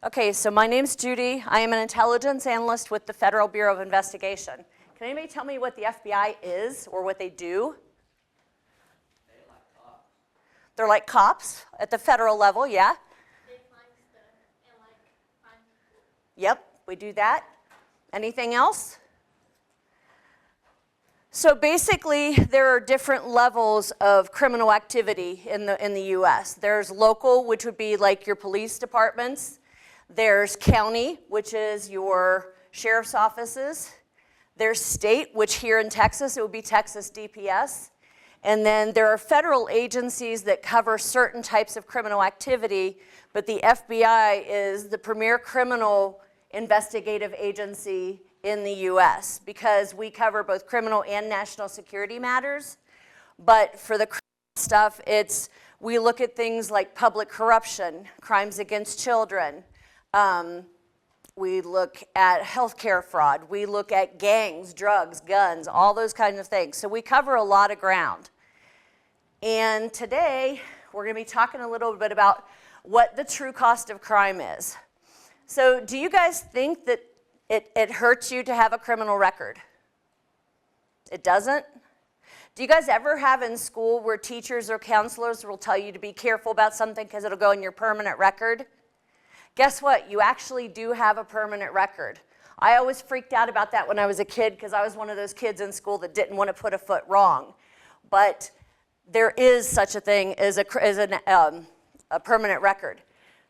Okay, so my name's Judy. I am an intelligence analyst with the Federal Bureau of Investigation. Can anybody tell me what the FBI is or what they do? They're like cops. They're like cops at the federal level, yeah? They find stuff and find people. Yep, we do that. Anything else? So basically, there are different levels of criminal activity in the U.S. There's local, which would be like your police departments. There's county, which is your sheriff's offices. There's state, which here in Texas, it would be Texas DPS. And then there are federal agencies that cover certain types of criminal activity, but the FBI is the premier criminal investigative agency in the U.S. because we cover both criminal and national security matters. But for the criminal stuff, we look at things like public corruption, crimes against children. We look at healthcare fraud. We look at gangs, drugs, guns, all those kinds of things. So we cover a lot of ground. And today, we're going to be talking a little bit about what the true cost of crime is. So do you guys think that it hurts you to have a criminal record? It doesn't? Do you guys ever have in school where teachers or counselors will tell you to be careful about something because it'll go in your permanent record? Guess what? You actually do have a permanent record. I always freaked out about that when I was a kid because I was one of those kids in school that didn't want to put a foot wrong. But there is such a thing as a permanent record.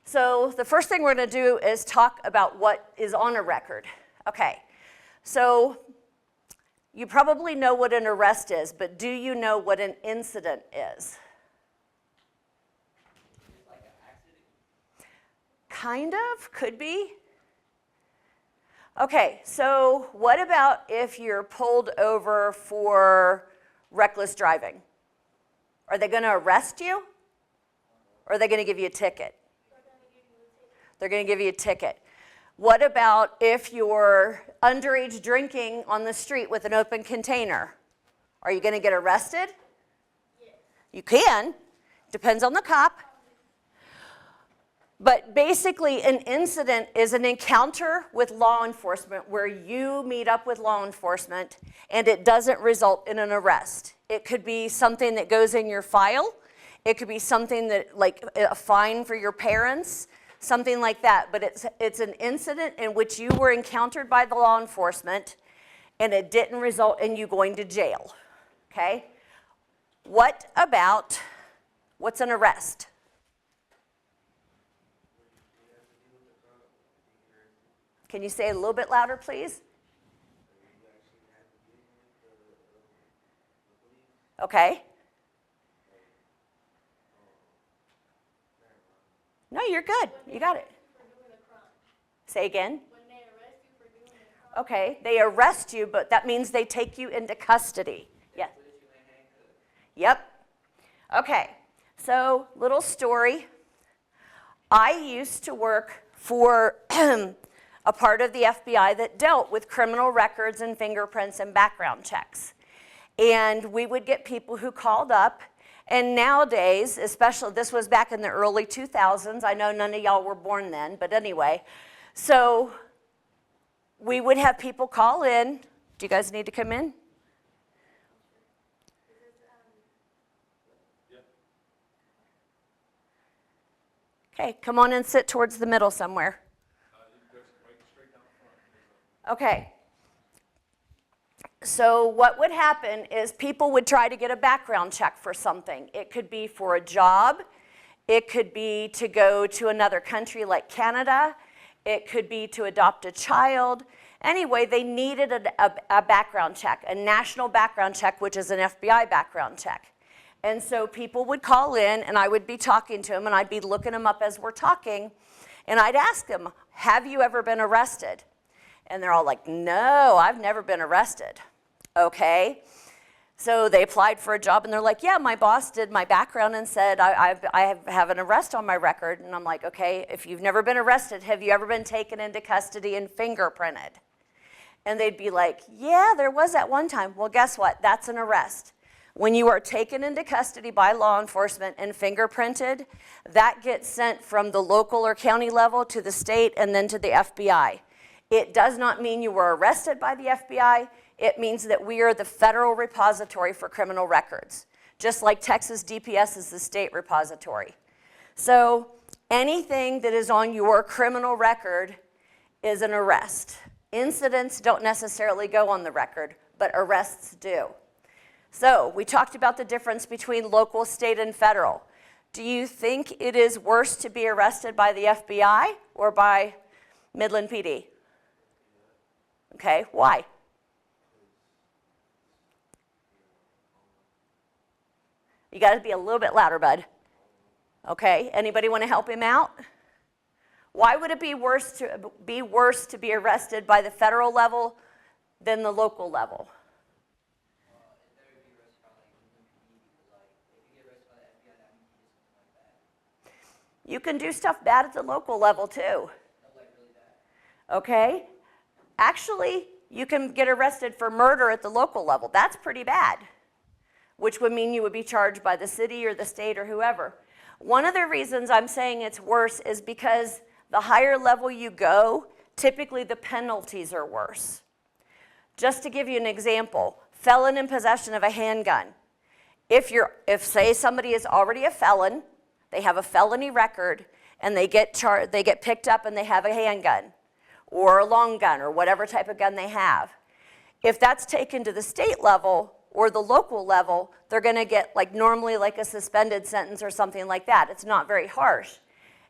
So the first thing we're going to do is talk about what is on a record. Okay, so you probably know what an arrest is, but do you know what an incident is? It's like an accident. Kind of, could be. Okay, so what about if you're pulled over for reckless driving? Are they going to arrest you? Or are they going to give you a ticket? They're going to give you a ticket. What about if you're underage drinking on the street with an open container? Are you going to get arrested? Yes. You can. Depends on the cop. But basically, an incident is an encounter with law enforcement where you meet up with law enforcement and it doesn't result in an arrest. It could be something that goes in your file. It could be something that, like a fine for your parents, something like that. But it's an incident in which you were encountered by the law enforcement and it didn't result in you going to jail. Okay? What about, what's an arrest? Can you say it a little bit louder, please? Okay. No, you're good. You got it. Say again. When they arrest you for doing a crime. Okay, they arrest you, but that means they take you into custody. Yes. Yep. Okay, so little story. I used to work for a part of the FBI that dealt with criminal records and fingerprints and background checks. And we would get people who called up, and nowadays, especially, this was back in the early 2000s, I know none of y'all were born then, but anyway, so we would have people call in. Do you guys need to come in? Okay, come on and sit towards the middle somewhere. Okay. So what would happen is people would try to get a background check for something. It could be for a job. It could be to go to another country like Canada. It could be to adopt a child. Anyway, they needed a background check, a national background check, which is an FBI background check. And so people would call in, and I would be talking to them, and I'd be looking them up as we're talking, and I'd ask them, have you ever been arrested? And they're all like, no, I've never been arrested. Okay. So they applied for a job, and they're like, yeah, my boss did my background and said, I have an arrest on my record. And I'm like, okay, if you've never been arrested, have you ever been taken into custody and fingerprinted? And they'd be like, yeah, there was at one time. Well, guess what? That's an arrest. When you are taken into custody by law enforcement and fingerprinted, that gets sent from the local or county level to the state and then to the FBI. It does not mean you were arrested by the FBI. It means that we are the federal repository for criminal records, just like Texas DPS is the state repository. So anything that is on your criminal record is an arrest. Incidents don't necessarily go on the record, but arrests do. So we talked about the difference between local, state, and federal. Do you think it is worse to be arrested by the FBI or by Midland PD? Okay, why? You got to be a little bit louder, bud. Okay, anybody want to help him out? Why would it be worse to be arrested by the federal level than the local level? You can do stuff bad at the local level too. Okay? Actually, you can get arrested for murder at the local level. That's pretty bad, which would mean you would be charged by the city or the state or whoever. One of the reasons I'm saying it's worse is because the higher level you go, typically the penalties are worse. Just to give you an example, felon in possession of a handgun. If say somebody is already a felon, they have a felony record, and they get picked up and they have a handgun or a long gun or whatever type of gun they have. If that's taken to the state level or the local level, they're going to get normally a suspended sentence or something like that. It's not very harsh.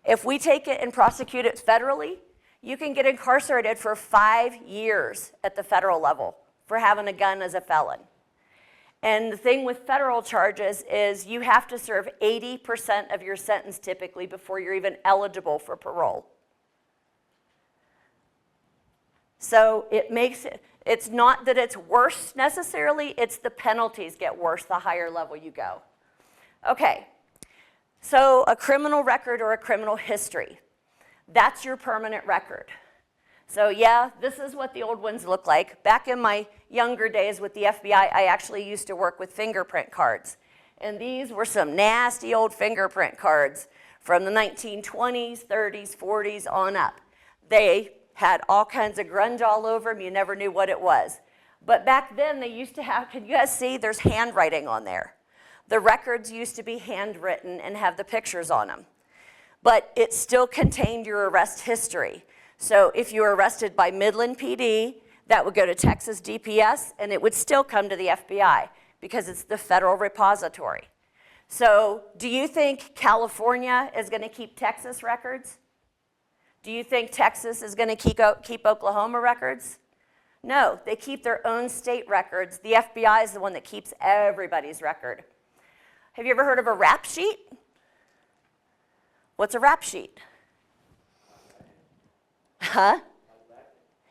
If we take it and prosecute it federally, you can get incarcerated for 5 years at the federal level for having a gun as a felon. And the thing with federal charges is you have to serve 80% of your sentence typically before you're even eligible for parole. So it's not that it's worse necessarily, it's the penalties get worse the higher level you go. Okay, so a criminal record or a criminal history, that's your permanent record. So yeah, this is what the old ones look like. Back in my younger days with the FBI, I actually used to work with fingerprint cards. And these were some nasty old fingerprint cards from the 1920s, 30s, 40s on up. They had all kinds of grunge all over them. You never knew what it was. But back then they used to have, can you guys see, there's handwriting on there. The records used to be handwritten and have the pictures on them. But it still contained your arrest history. So if you were arrested by Midland PD, that would go to Texas DPS, and it would still come to the FBI because it's the federal repository. So do you think California is going to keep Texas records? Do you think Texas is going to keep Oklahoma records? No, they keep their own state records. The FBI is the one that keeps everybody's record. Have you ever heard of a rap sheet? What's a rap sheet? Huh?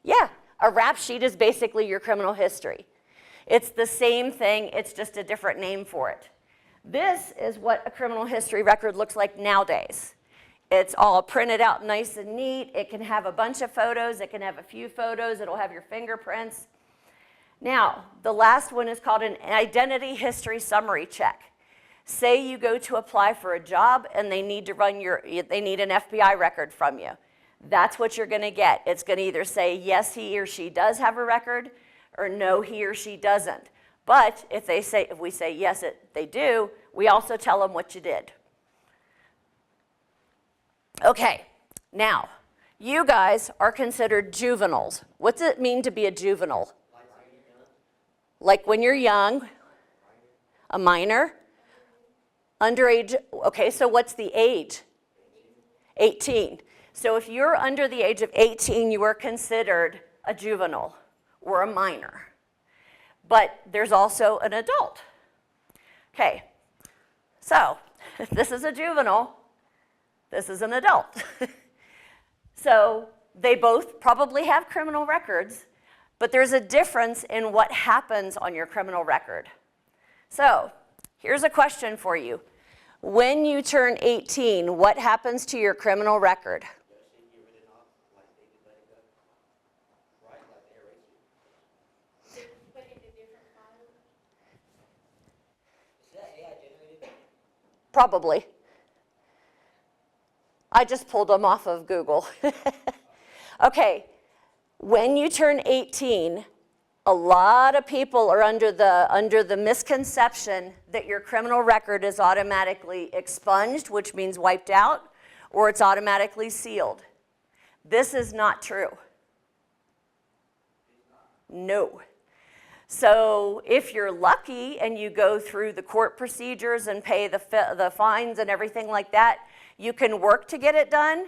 Yeah, a rap sheet is basically your criminal history. It's the same thing, it's just a different name for it. This is what a criminal history record looks like nowadays. It's all printed out nice and neat. It can have a bunch of photos. It can have a few photos. It'll have your fingerprints. Now, the last one is called an identity history summary check. Say you go to apply for a job and they need an FBI record from you. That's what you're going to get. It's going to either say yes, he or she does have a record, or no, he or she doesn't. But if we say yes, they do, we also tell them what you did. Okay, now, you guys are considered juveniles. What's it mean to be a juvenile? Like when you're young, a minor, underage. Okay, so what's the age? 18. So if you're under the age of 18, you are considered a juvenile or a minor. But there's also an adult. Okay, so this is a juvenile. This is an adult. So they both probably have criminal records, but there's a difference in what happens on your criminal record. So here's a question for you. When you turn 18, what happens to your criminal record? Probably. I just pulled them off of Google. Okay, when you turn 18, a lot of people are under the misconception that your criminal record is automatically expunged, which means wiped out, or it's automatically sealed. This is not true. No. So if you're lucky and you go through the court procedures and pay the fines and everything like that, you can work to get it done.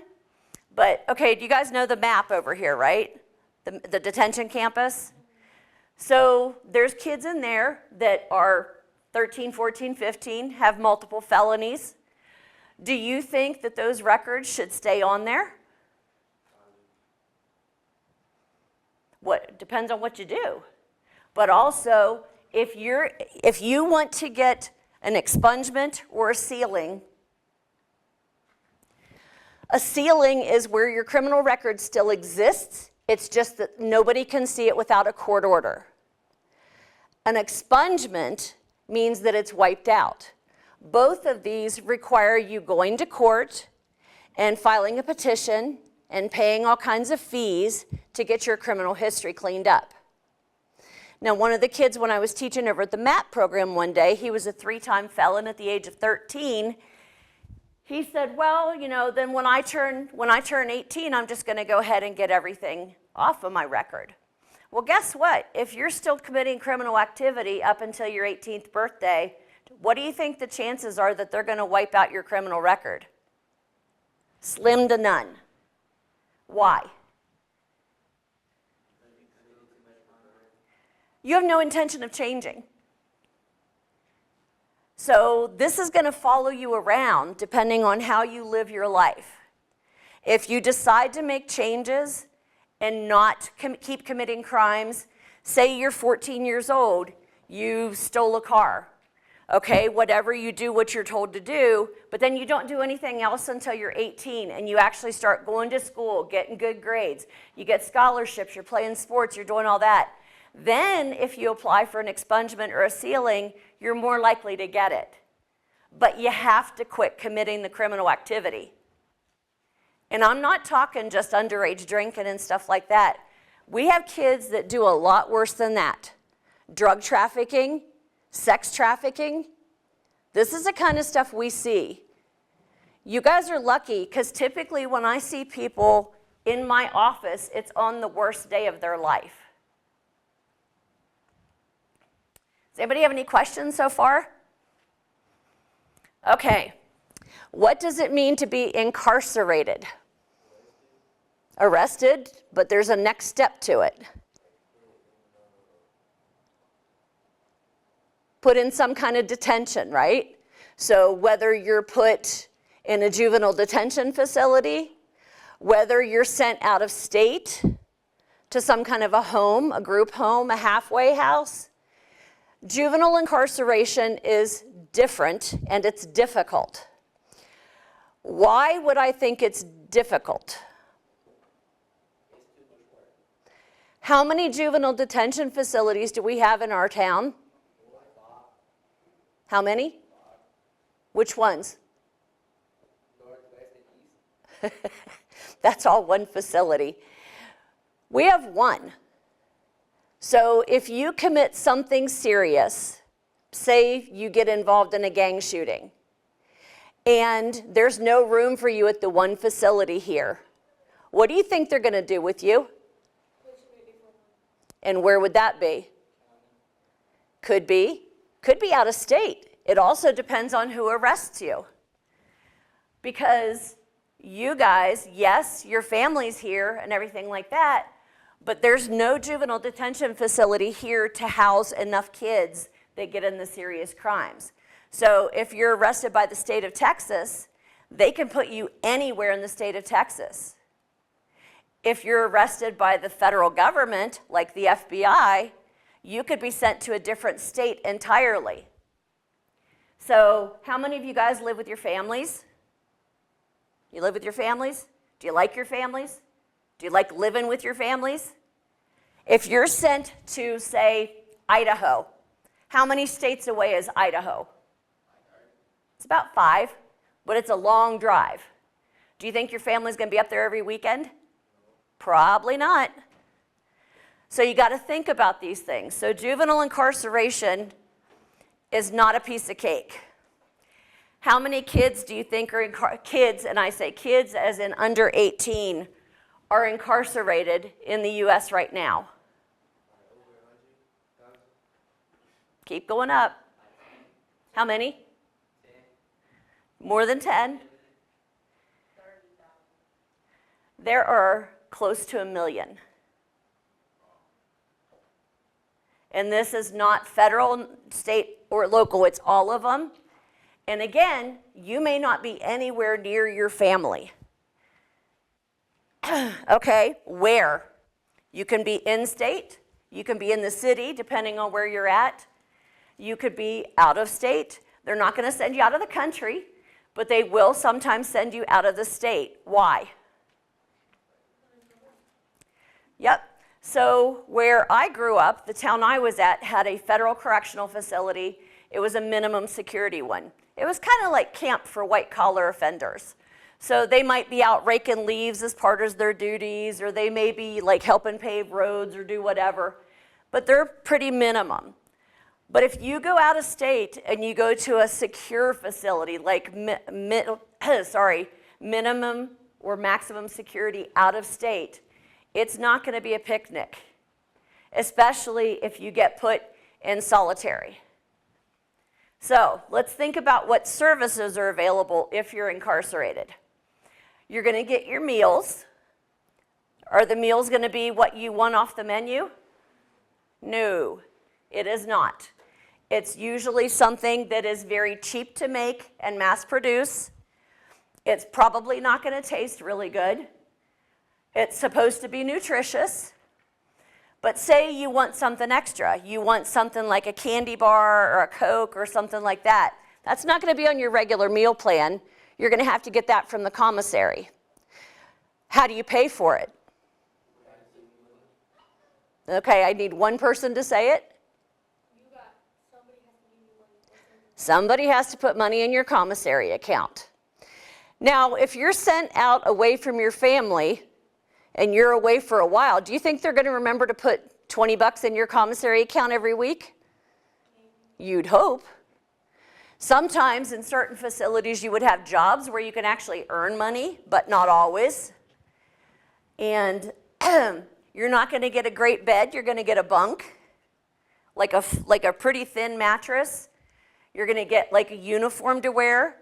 But, okay, do you guys know the map over here, right? The detention campus? So there's kids in there that are 13, 14, 15, have multiple felonies. Do you think that those records should stay on there? What depends on what you do. But also, if you want to get an expungement or a sealing is where your criminal record still exists. It's just that nobody can see it without a court order. An expungement means that it's wiped out. Both of these require you going to court and filing a petition and paying all kinds of fees to get your criminal history cleaned up. Now, one of the kids, when I was teaching over at the MAP program one day, he was a 3-time felon at the age of 13. He said, well, you know, then when I turn 18, I'm just going to go ahead and get everything off of my record. Well, guess what? If you're still committing criminal activity up until your 18th birthday, what do you think the chances are that they're going to wipe out your criminal record? Slim to none. Why? You have no intention of changing. So this is going to follow you around depending on how you live your life. If you decide to make changes and not keep committing crimes, say you're 14 years old, you stole a car. Okay, whatever you do, what you're told to do, but then you don't do anything else until you're 18 and you actually start going to school, getting good grades, you get scholarships, you're playing sports, you're doing all that. Then if you apply for an expungement or a sealing, you're more likely to get it. But you have to quit committing the criminal activity. And I'm not talking just underage drinking and stuff like that. We have kids that do a lot worse than that. Drug trafficking, sex trafficking. This is the kind of stuff we see. You guys are lucky because typically when I see people in my office, it's on the worst day of their life. Does anybody have any questions so far? Okay. What does it mean to be incarcerated? Arrested, but there's a next step to it. Put in some kind of detention, right? So whether you're put in a juvenile detention facility, whether you're sent out of state to some kind of a home, a group home, a halfway house, juvenile incarceration is different and it's difficult. Why would I think it's difficult? How many juvenile detention facilities do we have in our town? How many? Which ones? North, west, and east. That's all one facility. We have one. So if you commit something serious, say you get involved in a gang shooting, and there's no room for you at the one facility here, what do you think they're going to do with you? And where would that be? Could be out of state. It also depends on who arrests you. Because you guys, yes, your family's here and everything like that, but there's no juvenile detention facility here to house enough kids that get into serious crimes. So if you're arrested by the state of Texas, they can put you anywhere in the state of Texas. If you're arrested by the federal government, like the FBI, you could be sent to a different state entirely. So how many of you guys live with your families? You live with your families? Do you like your families? Do you like living with your families? If you're sent to, say, Idaho, how many states away is Idaho? It's about 5, but it's a long drive. Do you think your family's going to be up there every weekend? Probably not. So you got to think about these things. So juvenile incarceration is not a piece of cake. How many kids do you think are kids, and I say kids as in under 18, are incarcerated in the U.S. right now? Keep going up. How many? 10. More than 10? There are close to 1 million. And this is not federal, state, or local, it's all of them. And again, you may not be anywhere near your family. Okay, where? You can be in state, you can be in the city, depending on where you're at. You could be out of state. They're not going to send you out of the country, but they will sometimes send you out of the state. Why? Yep. So where I grew up, the town I was at had a federal correctional facility. It was a minimum security one. It was kind of like camp for white-collar offenders. So they might be out raking leaves as part of their duties, or they may be like helping pave roads or do whatever, but they're pretty minimum. But if you go out of state and you go to a secure facility like minimum or maximum security out of state, it's not going to be a picnic, especially if you get put in solitary. So let's think about what services are available if you're incarcerated. You're going to get your meals. Are the meals going to be what you want off the menu? No, it is not. It's usually something that is very cheap to make and mass produce. It's probably not going to taste really good. It's supposed to be nutritious. But say you want something extra. You want something like a candy bar or a Coke or something like that. That's not going to be on your regular meal plan. You're going to have to get that from the commissary. How do you pay for it? Okay, I need one person to say it. Somebody has to put money in your commissary account. Now, if you're sent out away from your family and you're away for a while, do you think they're going to remember to put 20 bucks in your commissary account every week? You'd hope. Sometimes in certain facilities you would have jobs where you can actually earn money, but not always. And you're not going to get a great bed, you're going to get a bunk, like a pretty thin mattress. You're going to get like a uniform to wear.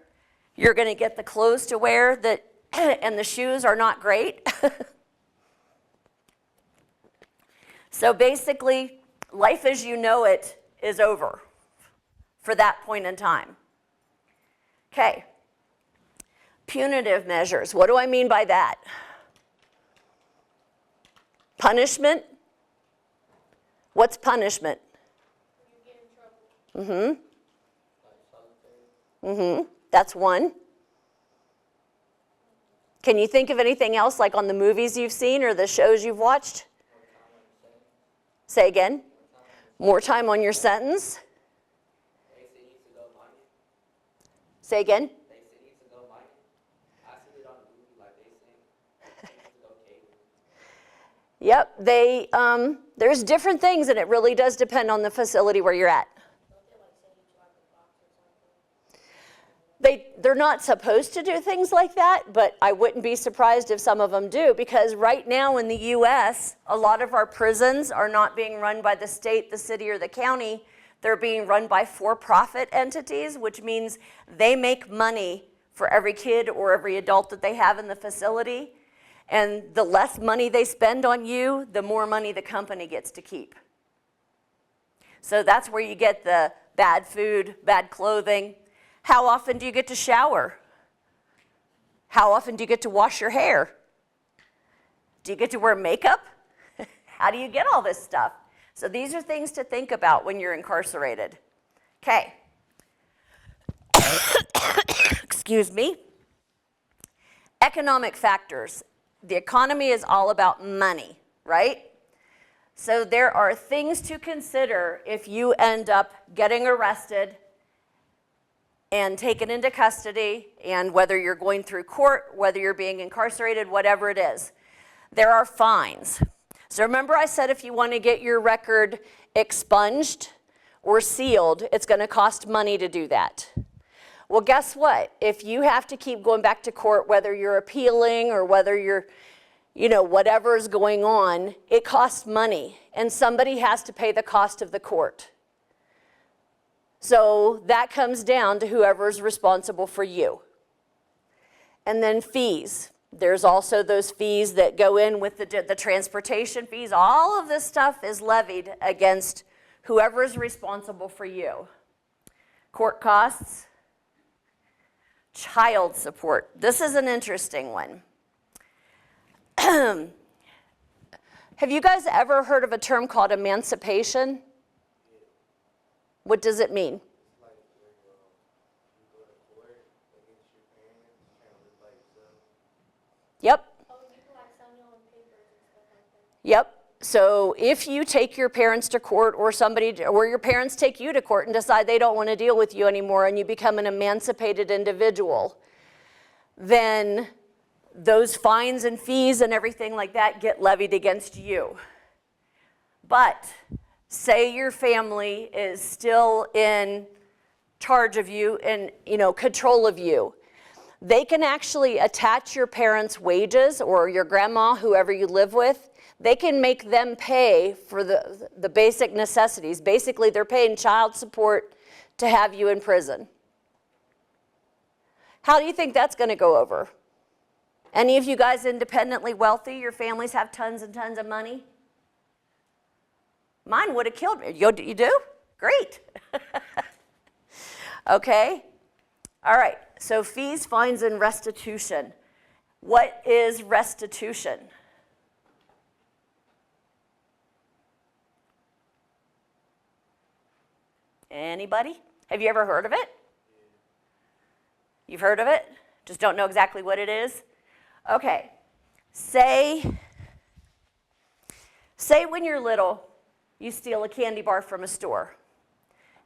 You're going to get the clothes to wear that, and the shoes are not great. So basically, life as you know it is over for that point in time. Okay. Punitive measures. What do I mean by that? Punishment. What's punishment? You get in trouble. That's one. Can you think of anything else, like on the movies you've seen or the shows you've watched? Say again. More time on your sentence. Say again. Yep, there's different things, and it really does depend on the facility where you're at. They're not supposed to do things like that, but I wouldn't be surprised if some of them do, because right now in the U.S., a lot of our prisons are not being run by the state, the city, or the county. They're being run by for-profit entities, which means they make money for every kid or every adult that they have in the facility. And the less money they spend on you, the more money the company gets to keep. So that's where you get the bad food, bad clothing. How often do you get to shower? How often do you get to wash your hair? Do you get to wear makeup? How do you get all this stuff? So these are things to think about when you're incarcerated. Okay. Excuse me. Economic factors. The economy is all about money, right? So there are things to consider if you end up getting arrested and taken into custody, and whether you're going through court, whether you're being incarcerated, whatever it is, there are fines. So remember I said if you want to get your record expunged or sealed, it's going to cost money to do that. Well, guess what? If you have to keep going back to court, whether you're appealing or whether you're, whatever is going on, it costs money, and somebody has to pay the cost of the court. So that comes down to whoever's responsible for you. And then fees. There's also those fees that go in with the transportation fees. All of this stuff is levied against whoever is responsible for you. Court costs. Child support. This is an interesting one. Have you guys ever heard of a term called emancipation? What does it mean? Yep. Oh, you can like sign your own papers and stuff like that. Yep. So if you take your parents to court or your parents take you to court and decide they don't want to deal with you anymore and you become an emancipated individual, then those fines and fees and everything like that get levied against you. But say your family is still in charge of you and, control of you. They can actually attach your parents' wages or your grandma, whoever you live with. They can make them pay for the basic necessities. Basically, they're paying child support to have you in prison. How do you think that's going to go over? Any of you guys independently wealthy? Your families have tons and tons of money? Mine would have killed me. You do? Great. Okay. All right. So fees, fines, and restitution. What is restitution? Anybody? Have you ever heard of it? You've heard of it? Just don't know exactly what it is? Okay. Say when you're little, you steal a candy bar from a store.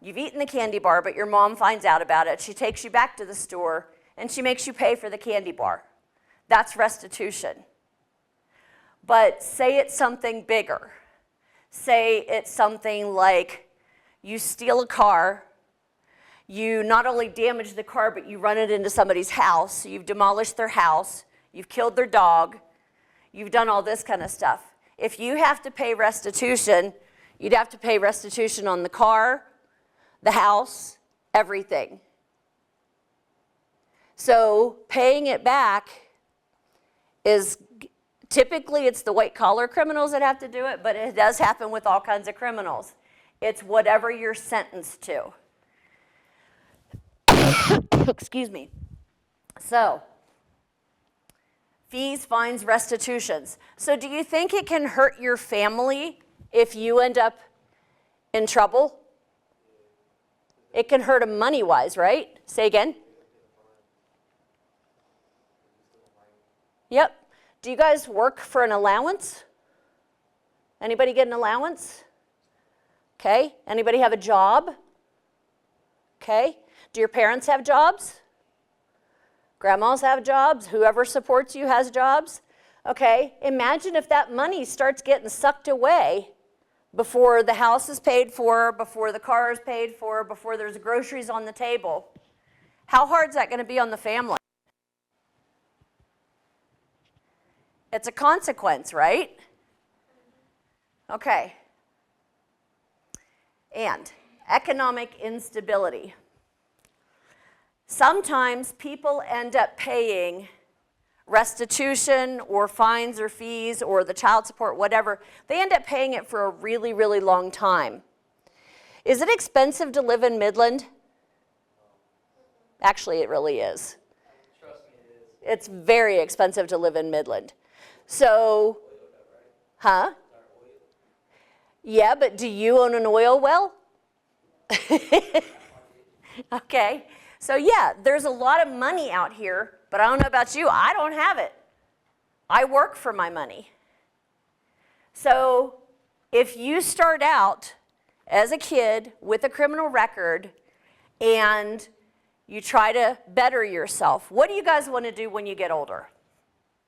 You've eaten the candy bar, but your mom finds out about it. She takes you back to the store, and she makes you pay for the candy bar. That's restitution. But say it's something bigger. Say it's something like you steal a car, you not only damage the car, but you run it into somebody's house. So you've demolished their house, you've killed their dog, you've done all this kind of stuff. If you have to pay restitution, you'd have to pay restitution on the car, the house, everything. So paying it back is typically it's the white collar criminals that have to do it, but it does happen with all kinds of criminals. It's whatever you're sentenced to. Excuse me. So, fees, fines, restitutions. So do you think it can hurt your family if you end up in trouble? It can hurt them money-wise, right? Say again. Yep. Do you guys work for an allowance? Anybody get an allowance? Okay. Anybody have a job? Okay. Do your parents have jobs? Grandmas have jobs? Whoever supports you has jobs? Okay. Imagine if that money starts getting sucked away before the house is paid for, before the car is paid for, before there's groceries on the table. How hard is that going to be on the family? It's a consequence, right? Okay. And economic instability. Sometimes people end up paying restitution or fines or fees or the child support, whatever. They end up paying it for a really, really long time. Is it expensive to live in Midland? Actually, it really is. Trust me, it is. It's very expensive to live in Midland. So, huh? Yeah, but do you own an oil well? Okay. So yeah, there's a lot of money out here, but I don't know about you, I don't have it. I work for my money. So if you start out as a kid with a criminal record and You try to better yourself. What do you guys want to do when you get older?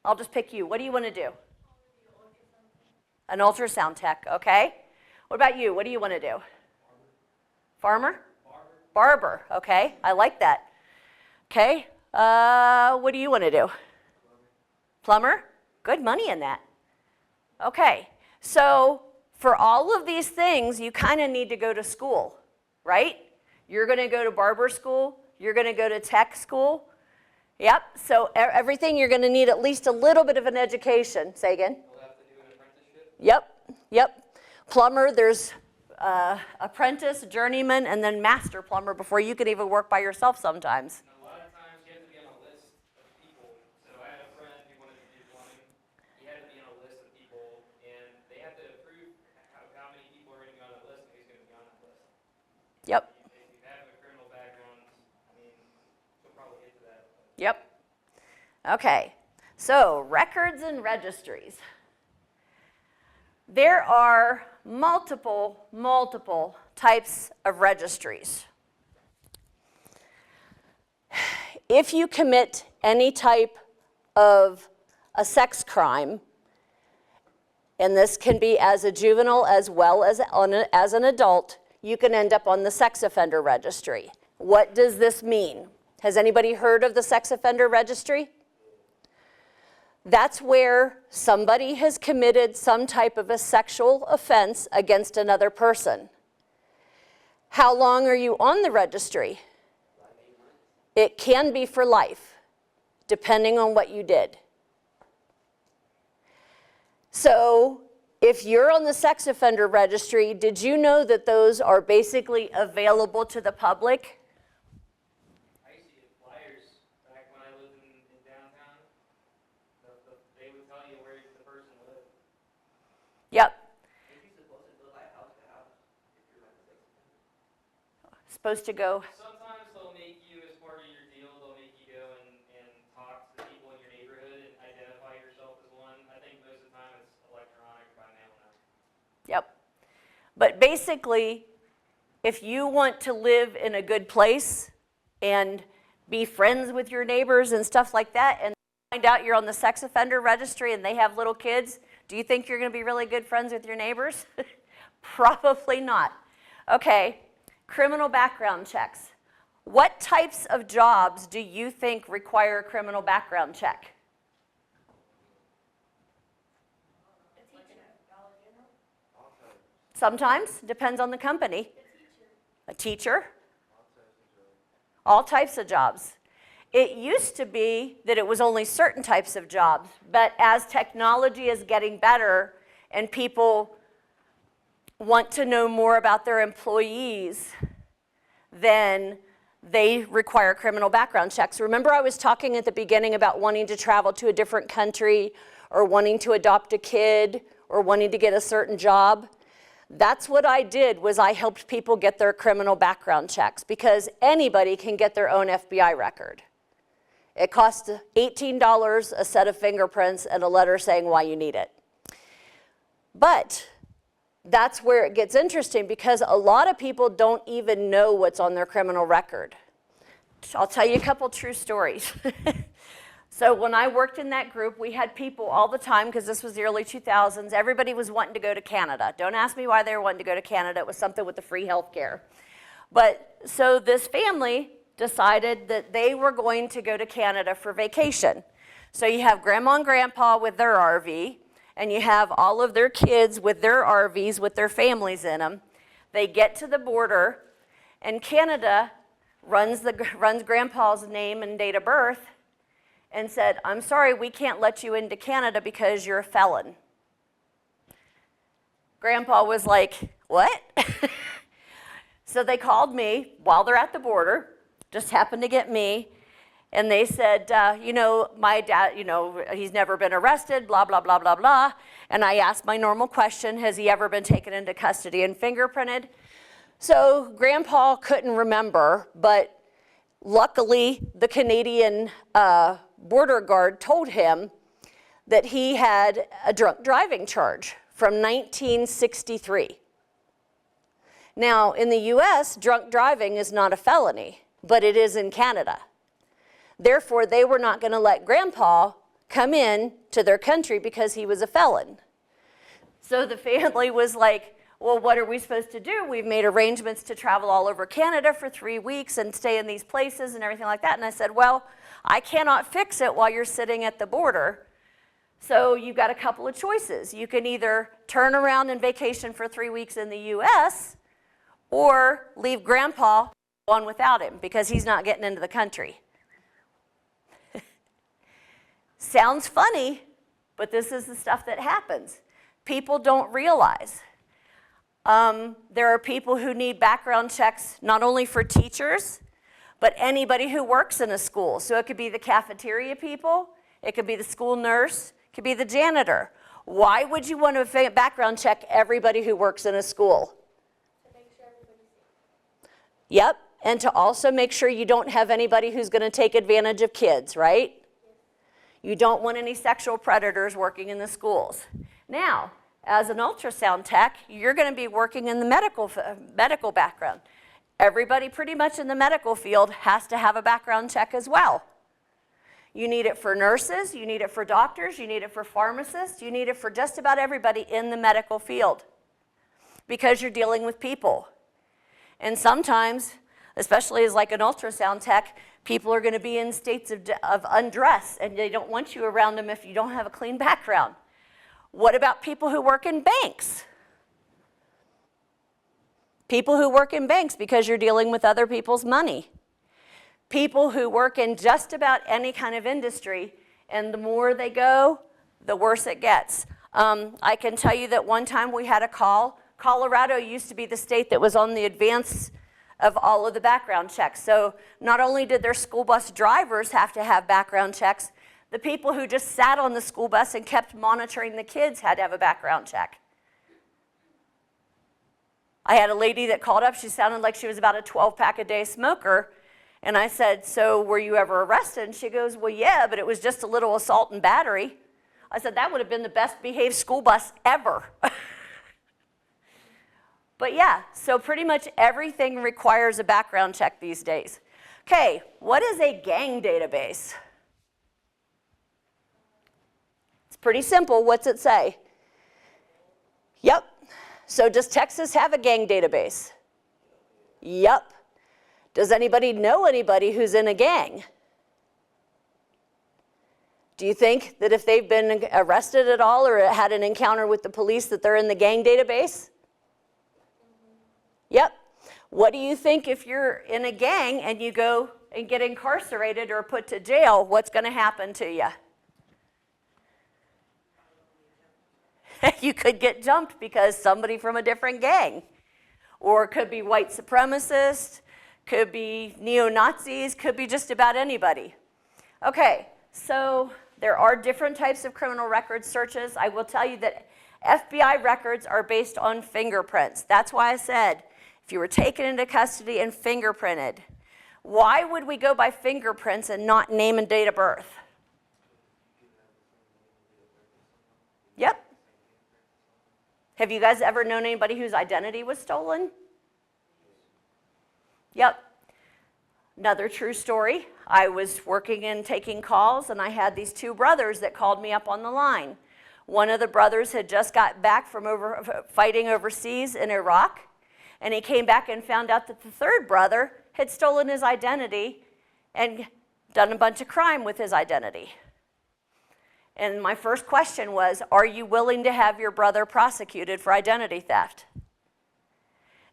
I'll just pick you. What do you want to do? An ultrasound tech, okay. What about you? What do you want to do? Farmer? Barber, okay. I like that. Okay. What do you want to do? Plumber? Good money in that. Okay. So for all of these things, you kind of need to go to school, right? You're going to go to barber school. You're going to go to tech school. Yep. So everything, you're going to need at least a little bit of an education. Say again. We'll have to do an apprenticeship? Yep. Plumber, there's apprentice, journeyman, and then master plumber before you can even work by yourself sometimes. And a lot of times you have to be on a list of people. So I had a friend who wanted to do plumbing. He had to be on a list of people, and they have to approve how many people are going to be on that list and who's going to be on that list. Yep. If you have a criminal background, I mean, we'll probably get to that. Yep. Okay. So records and registries. There are multiple types of registries. If you commit any type of a sex crime, and this can be as a juvenile as well as an adult, you can end up on the sex offender registry. What does this mean? Has anybody heard of the sex offender registry? That's where somebody has committed some type of a sexual offense against another person. How long are you on the registry? It can be for life, depending on what you did. So, if you're on the sex offender registry, did you know that those are basically available to the public? I used to get flyers back when I lived in downtown. They would tell you where the person lived. Yep. Are you supposed to go by house to house if you're like a sex offender? Supposed to go. Sometimes they'll make you, as part of your deal, they'll make you go and talk to the people in your neighborhood and identify yourself as one. I think most of the time it's electronic by mail now. Yep. But basically, if you want to live in a good place and be friends with your neighbors and stuff like that, and find out you're on the sex offender registry and they have little kids, do you think you're going to be really good friends with your neighbors? Probably not. Okay, criminal background checks. What types of jobs do you think require a criminal background check? Sometimes, depends on the company. A teacher. All types of jobs. It used to be that it was only certain types of jobs, but as technology is getting better and people want to know more about their employees, then they require criminal background checks. Remember I was talking at the beginning about wanting to travel to a different country or wanting to adopt a kid or wanting to get a certain job? That's what I did, was I helped people get their criminal background checks, because anybody can get their own FBI record. It costs $18 a set of fingerprints and a letter saying why you need it. But that's where it gets interesting, because a lot of people don't even know what's on their criminal record. I'll tell you a couple true stories. So when I worked in that group, we had people all the time, because this was the early 2000s, everybody was wanting to go to Canada. Don't ask me why they were wanting to go to Canada. It was something with the free health care. But so this family decided that they were going to go to Canada for vacation. So you have grandma and grandpa with their RV, and you have all of their kids with their RVs with their families in them. They get to the border, and Canada runs grandpa's name and date of birth and said, "I'm sorry, we can't let you into Canada because you're a felon." Grandpa was like, "What?" So they called me while they're at the border, just happened to get me, and they said, my dad, he's never been arrested, blah, blah, blah, blah, blah. And I asked my normal question, has he ever been taken into custody and fingerprinted? So Grandpa couldn't remember, but luckily the Canadian border guard told him that he had a drunk driving charge from 1963. Now, in the US, drunk driving is not a felony. but it is in Canada. Therefore, they were not going to let Grandpa come in to their country because he was a felon. So the family was like, well, what are we supposed to do? We've made arrangements to travel all over Canada for 3 weeks and stay in these places and everything like that. And I said, well, I cannot fix it while you're sitting at the border. So you've got a couple of choices. You can either turn around and vacation for 3 weeks in the US or leave Grandpa on without him because he's not getting into the country. Sounds funny, but this is the stuff that happens. People don't realize. There are people who need background checks not only for teachers, but anybody who works in a school. So it could be the cafeteria people, it could be the school nurse, it could be the janitor. Why would you want to background check everybody who works in a school? To make sure everybody's safe. Yep, and to also make sure you don't have anybody who's going to take advantage of kids, right? You don't want any sexual predators working in the schools. Now, as an ultrasound tech, you're going to be working in the medical background. Everybody pretty much in the medical field has to have a background check as well. You need it for nurses, you need it for doctors, you need it for pharmacists, you need it for just about everybody in the medical field because you're dealing with people. And sometimes, especially as like an ultrasound tech, people are going to be in states of undress, and they don't want you around them if you don't have a clean background. What about people who work in banks? People who work in banks because you're dealing with other people's money. People who work in just about any kind of industry, and the more they go, the worse it gets. I can tell you that one time we had a call. Colorado used to be the state that was on the advance of all of the background checks. So not only did their school bus drivers have to have background checks, the people who just sat on the school bus and kept monitoring the kids had to have a background check. I had a lady that called up. She sounded like she was about a 12-pack a day smoker. And I said, so were you ever arrested? And she goes, well, yeah, but it was just a little assault and battery. I said, that would have been the best behaved school bus ever. But yeah, so pretty much everything requires a background check these days. Okay, what is a gang database? It's pretty simple. What's it say? Yep. So does Texas have a gang database? Yep. Does anybody know anybody who's in a gang? Do you think that if they've been arrested at all or had an encounter with the police that they're in the gang database? Yep. What do you think if you're in a gang and you go and get incarcerated or put to jail, what's going to happen to you? You could get jumped because somebody from a different gang. Or it could be white supremacists, could be neo-Nazis, could be just about anybody. Okay, so there are different types of criminal record searches. I will tell you that FBI records are based on fingerprints. That's why I said, if you were taken into custody and fingerprinted, why would we go by fingerprints and not name and date of birth? Yep. Have you guys ever known anybody whose identity was stolen? Yep. Another true story. I was working and taking calls, and I had these two brothers that called me up on the line. One of the brothers had just got back from fighting overseas in Iraq, and he came back and found out that the third brother had stolen his identity and done a bunch of crime with his identity. And my first question was, are you willing to have your brother prosecuted for identity theft?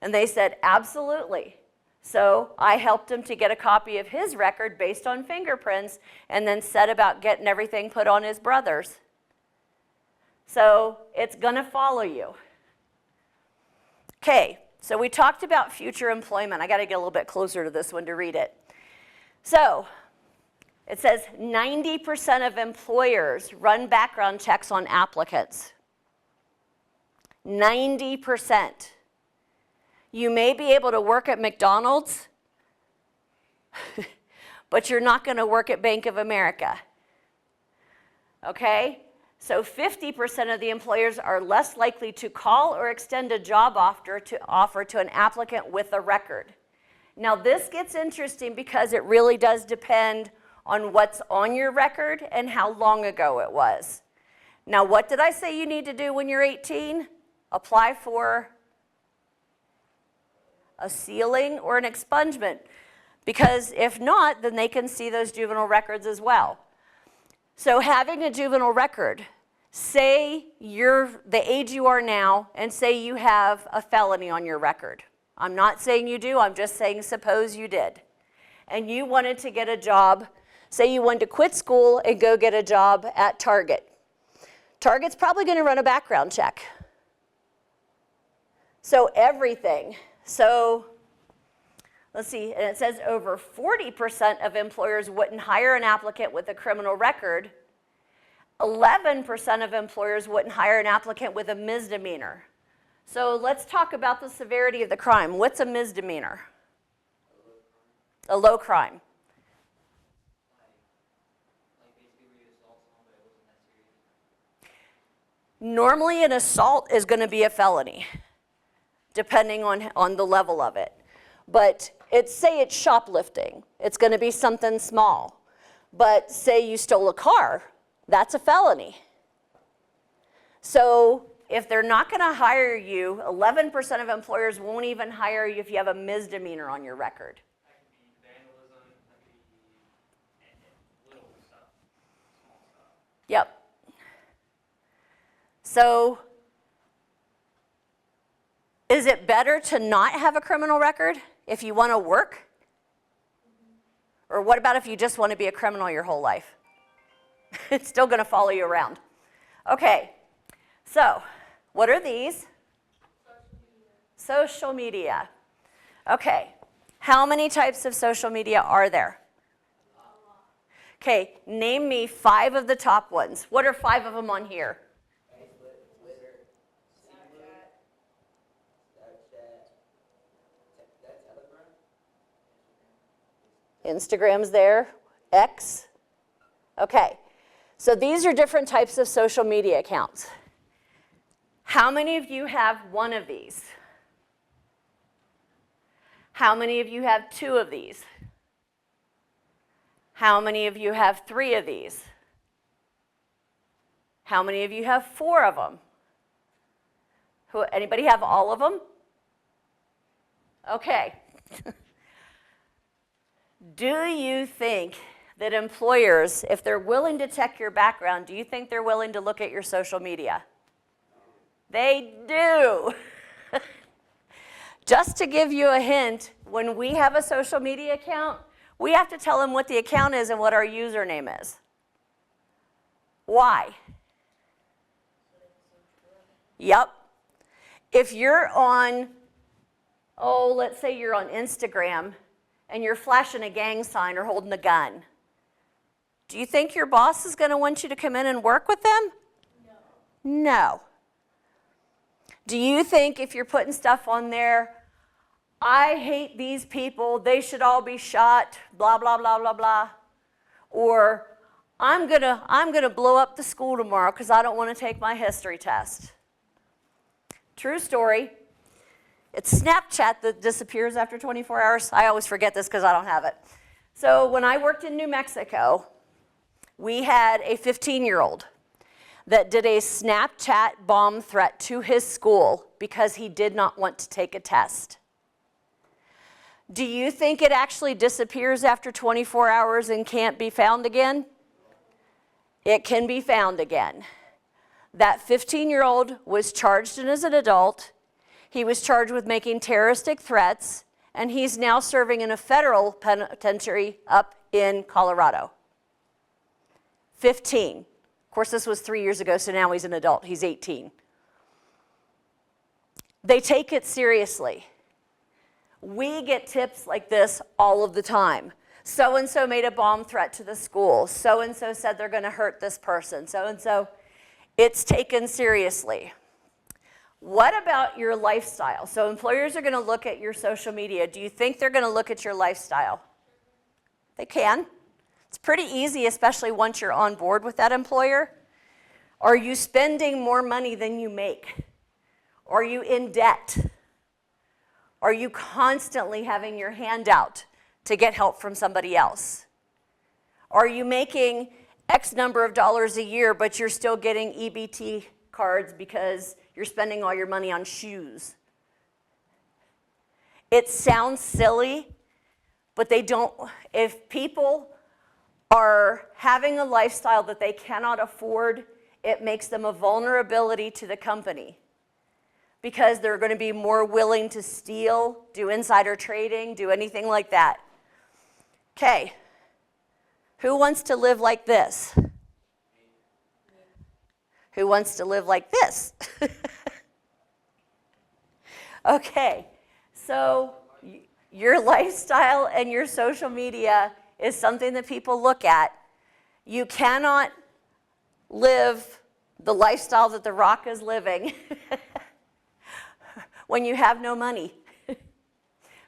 And they said, absolutely. So I helped him to get a copy of his record based on fingerprints and then set about getting everything put on his brother's. So it's going to follow you. Okay, so we talked about future employment. I got to get a little bit closer to this one to read it. So it says 90% of employers run background checks on applicants. 90%. You may be able to work at McDonald's, but you're not going to work at Bank of America. Okay? So 50% of the employers are less likely to call or extend a job offer to an applicant with a record. Now this gets interesting because it really does depend on what's on your record and how long ago it was. Now what did I say you need to do when you're 18? Apply for a sealing or an expungement, because if not, then they can see those juvenile records as well. So having a juvenile record, say you're the age you are now and say you have a felony on your record. I'm not saying you do, I'm just saying suppose you did. And you wanted to get a job, say you wanted to quit school and go get a job at Target. Target's probably going to run a background check. So everything. So let's see, and it says over 40% of employers wouldn't hire an applicant with a criminal record. 11% of employers wouldn't hire an applicant with a misdemeanor. So let's talk about the severity of the crime. What's a misdemeanor? A low crime. Normally an assault is going to be a felony, depending on the level of it. But say it's shoplifting, it's going to be something small. But say you stole a car, that's a felony. So if they're not going to hire you, 11% of employers won't even hire you if you have a misdemeanor on your record. That could be vandalism, that could be little stuff, small stuff. Yep. So is it better to not have a criminal record if you want to work? Or what about if you just want to be a criminal your whole life? It's still going to follow you around. Okay, so what are these? Social media. Okay, how many types of social media are there? Okay, name me 5 of the top ones. What are 5 of them on here? Instagram's there, X. Okay, so these are different types of social media accounts. How many of you have one of these? How many of you have 2 of these? How many of you have 3 of these? How many of you have 4 of them? Anybody have all of them? Okay. Do you think that employers, if they're willing to check your background, do you think they're willing to look at your social media? They do. Just to give you a hint, when we have a social media account, we have to tell them what the account is and what our username is. Why? Yep. If you're on, let's say you're on Instagram, and you're flashing a gang sign or holding a gun, do you think your boss is going to want you to come in and work with them? No. No. Do you think if you're putting stuff on there, I hate these people, they should all be shot, blah, blah, blah, blah, blah, or I'm gonna blow up the school tomorrow because I don't want to take my history test? True story. It's Snapchat that disappears after 24 hours. I always forget this because I don't have it. So when I worked in New Mexico, we had a 15-year-old that did a Snapchat bomb threat to his school because he did not want to take a test. Do you think it actually disappears after 24 hours and can't be found again? It can be found again. That 15-year-old was charged as an adult. He was charged with making terroristic threats, and he's now serving in a federal penitentiary up in Colorado. 15. Of course, this was 3 years ago, so now he's an adult. He's 18. They take it seriously. We get tips like this all of the time. So-and-so made a bomb threat to the school. So-and-so said they're going to hurt this person. So-and-so. It's taken seriously. What about your lifestyle? So employers are going to look at your social media. Do you think they're going to look at your lifestyle? They can. It's pretty easy, especially once you're on board with that employer. Are you spending more money than you make? Are you in debt? Are you constantly having your hand out to get help from somebody else? Are you making X number of dollars a year, but you're still getting EBT cards because you're spending all your money on shoes? It sounds silly, but they don't. If people are having a lifestyle that they cannot afford, it makes them a vulnerability to the company because they're going to be more willing to steal, do insider trading, do anything like that. Okay. Who wants to live like this? Who wants to live like this? Okay, so your lifestyle and your social media is something that people look at. You cannot live the lifestyle that The Rock is living when you have no money.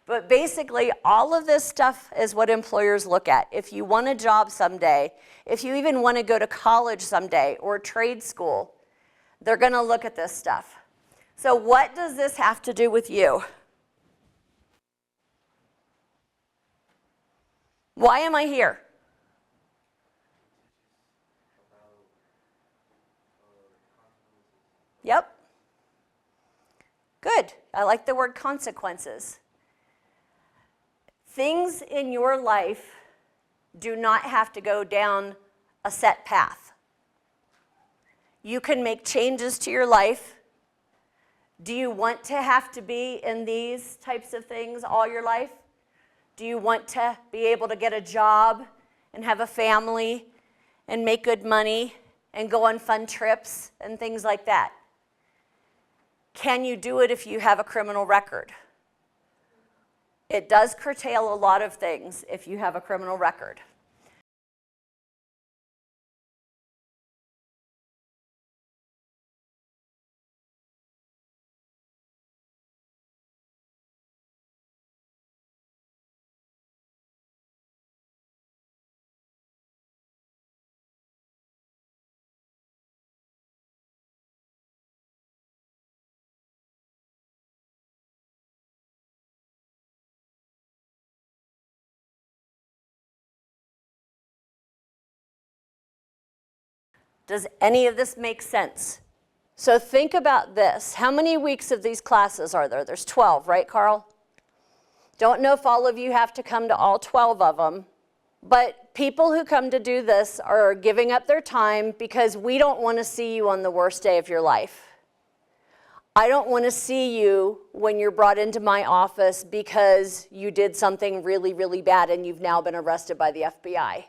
But basically, all of this stuff is what employers look at. If you want a job someday, if you even want to go to college someday or trade school, they're going to look at this stuff. So what does this have to do with you? Why am I here? Yep. Good. I like the word consequences. Things in your life do not have to go down a set path. You can make changes to your life. Do you want to have to be in these types of things all your life? Do you want to be able to get a job and have a family and make good money and go on fun trips and things like that? Can you do it if you have a criminal record? It does curtail a lot of things if you have a criminal record. Does any of this make sense? So think about this. How many weeks of these classes are there? There's 12, right, Carl? Don't know if all of you have to come to all 12 of them, but people who come to do this are giving up their time because we don't want to see you on the worst day of your life. I don't want to see you when you're brought into my office because you did something really, really bad and you've now been arrested by the FBI.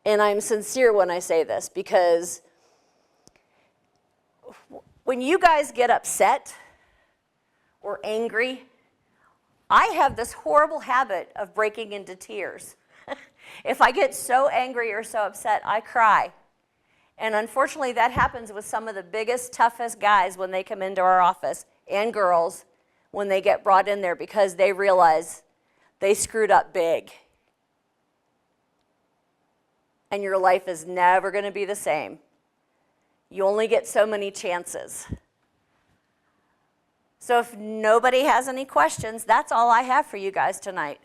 And I'm sincere when I say this because when you guys get upset or angry, I have this horrible habit of breaking into tears. If I get so angry or so upset, I cry. And unfortunately, that happens with some of the biggest, toughest guys when they come into our office, and girls, when they get brought in there because they realize they screwed up big. And your life is never going to be the same. You only get so many chances. So if nobody has any questions, that's all I have for you guys tonight.